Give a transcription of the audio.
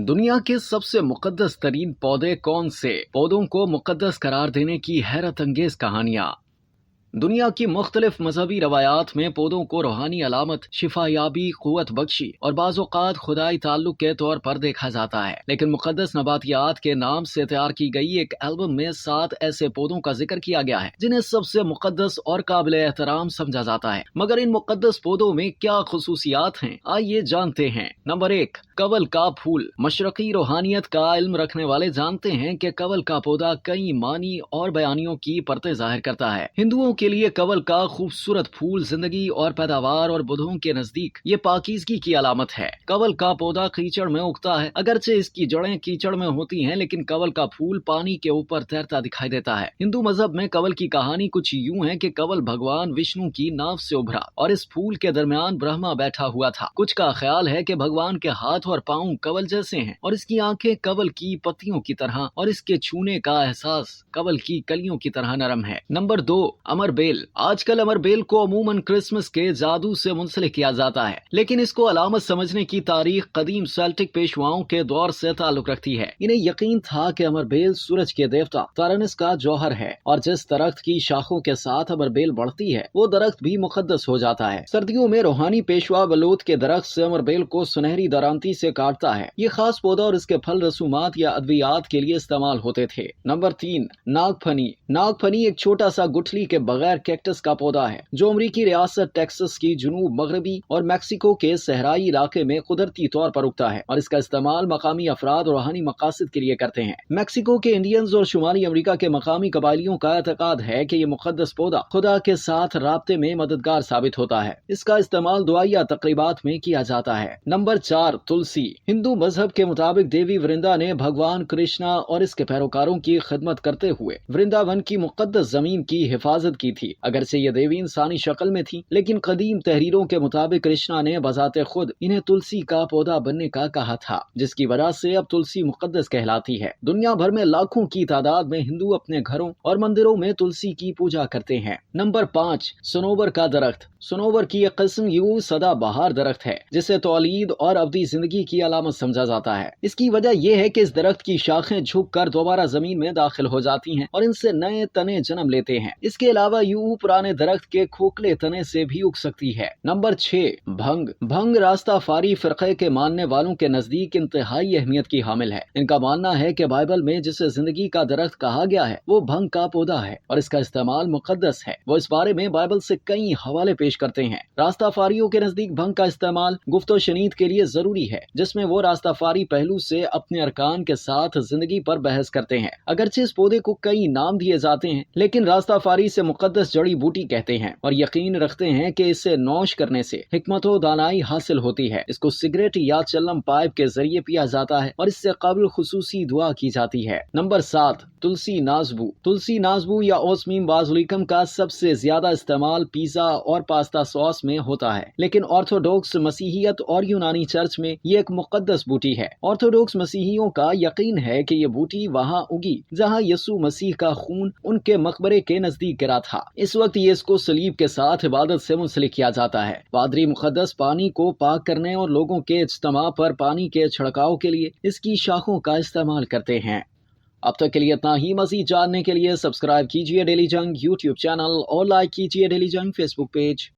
दुनिया के सबसे मुकद्दस तरीन पौधे कौन से? पौधों को मुकद्दस करार देने की हैरत अंगेज कहानियां। दुनिया की मुख्तलिफ मजहबी रवायात में पौधों को रूहानी अलामत, शिफायाबी, कुव्वत बख्शी और बाज़ औक़ात खुदाई ताल्लुक के तौर पर देखा जाता है। लेकिन मुकद्दस नबातियात के नाम से तैयार की गई एक एल्बम में 7 ऐसे पौधों का जिक्र किया गया है जिन्हें सबसे मुकद्दस और काबिल एहतराम समझा जाता है। मगर इन मुकद्दस पौधों में क्या खुसूसियात हैं, आइए जानते हैं। नंबर 1, कवल का फूल। मशरकी रूहानियत का इल्म रखने वाले जानते हैं कि कवल का पौधा कई मानी और बयानियों की परतें जाहिर करता है। हिंदुओं के लिए कवल का खूबसूरत फूल जिंदगी और पैदावार और बुद्धों के नजदीक ये पाकीज़गी की अलामत है। कवल का पौधा कीचड़ में उगता है। अगरचे इसकी जड़ें कीचड़ में होती हैं, लेकिन कवल का फूल पानी के ऊपर तैरता दिखाई देता है। हिंदू मजहब में कवल की कहानी कुछ यूं है कि कवल भगवान विष्णु की नाव से उभरा और इस फूल के दरमियान ब्रह्मा बैठा हुआ था। कुछ का ख्याल है कि भगवान के हाथ और पांव कवल जैसे हैं और इसकी आंखें कवल की पत्तियों की तरह और इसके छूने का एहसास कवल की कलियों की तरह नरम है। नंबर 2, अमर बेल। आजकल अमर बेल को अमूमन क्रिसमस के जादू से मुंसलिक किया जाता है, लेकिन इसको अलामत समझने की तारीख कदीम सेल्टिक पेशवाओं के दौर से ताल्लुक रखती है। इन्हें यकीन था कि अमर बेल सूरज के देवता तारनिस का जौहर है और जिस दरख्त की शाखों के साथ अमर बेल बढ़ती है वो दरख्त भी मुकद्दस हो जाता है। सर्दियों में रूहानी पेशवा बलूत के दरख्त से अमर बेल को सुनहरी दरांती से काटता है। ये खास पौधा और इसके फल रसूमात या अद्वियात के लिए इस्तेमाल होते थे। नंबर 3, नागफनी। नागफनी एक छोटा सा गुठली के बगैर कैक्टस का पौधा है जो अमरीकी रियासत टेक्सास की जुनूब मगरबी और मैक्सिको के सहराई इलाके में कुदरती तौर पर उगता है और इसका इस्तेमाल मकामी अफराद और रूहानी मकासद के लिए करते हैं। मैक्सिको के इंडियंस और शुमाली अमरीका के मकामी कबाइलियों का एतकाद है कि ये मुकद्दस पौधा खुदा के साथ राब्ते में मददगार साबित होता है। इसका इस्तेमाल दुआया तकरीबात में किया जाता है। नंबर 4, तुलसी। हिंदू मजहब के मुताबिक देवी वृंदा ने भगवान कृष्णा और इसके पैरोकारों की खिदमत करते हुए वृंदावन की मुकद्दस जमीन की हिफाजत की थी। अगर से ये देवी इंसानी शक्ल में थी, लेकिन कदीम तहरीरों के मुताबिक कृष्णा ने बजाते खुद इन्हें तुलसी का पौधा बनने का कहा था, जिसकी वजह से अब तुलसी मुकद्दस कहलाती है। दुनिया भर में लाखों की तादाद में हिंदू अपने घरों और मंदिरों में तुलसी की पूजा करते हैं। नंबर 5, सनोवर का दरख्त। सनोवर की एक किस्म यूं सदाबहार दरख्त है जिसे तौलीद और अवधी जिंदगी की अलामत समझा जाता है। इसकी वजह यह है कि इस दरख्त की शाखें झुककर दोबारा जमीन में दाखिल हो जाती हैं और इनसे नए तने जन्म लेते हैं। इसके अलावा यूं पुराने दरख्त के खोखले तने से भी उग सकती है। नंबर 6, भंग। भंग रास्ताफारी फिरके के मानने वालों के नजदीक इंतहाई अहमियत की हामिल है। इनका मानना है कि बाइबल में जिसे जिंदगी का दरख्त कहा गया है वो भंग का पौधा है और इसका इस्तेमाल मुकद्दस है। वो इस बारे में बाइबल से कई हवाले पेश करते हैं। रास्ताफारियों के नजदीक भंग का इस्तेमाल गुफ्तो शनीद के लिए जरूरी है, जिसमें वो रास्ताफारी पहलू से अपने अरकान के साथ जिंदगी पर बहस करते हैं। अगरचे इस पौधे को कई नाम दिए जाते हैं, लेकिन रास्ताफारी से मुकद्दस जड़ी बूटी कहते हैं और यकीन रखते हैं कि इसे नौश करने से हिकमत व दानाई हासिल होती है। इसको सिगरेट या चल्लम पाइप के जरिए पिया जाता है और इससे काबिल खुसूसी दुआ की जाती है। नंबर 7, तुलसी नाजबू। तुलसी नाजबू या ओस्मीम बाजुलिकम का सबसे ज्यादा इस्तेमाल पिज्जा और पास्ता सॉस में होता है, लेकिन ऑर्थोडॉक्स मसीहियत और यूनानी चर्च में ये एक मुकद्दस बूटी है। ऑर्थोडॉक्स मसीहियों का यकीन है कि ये बूटी वहाँ उगी जहाँ यसू मसीह का खून उनके मकबरे के नजदीक गिरा था। इस वक्त ये इसको सलीब के साथ इबादत से मुंसलिक किया जाता है। पादरी मुकद्दस पानी को पाक करने और लोगों के इज्तिमा पर पानी के छिड़काव के लिए इसकी शाखों का इस्तेमाल करते हैं। अब तक के लिए इतना ही। मज़ीद जानने के लिए सब्सक्राइब कीजिए डेली जंग यूट्यूब चैनल और लाइक कीजिए डेली जंग फेसबुक पेज।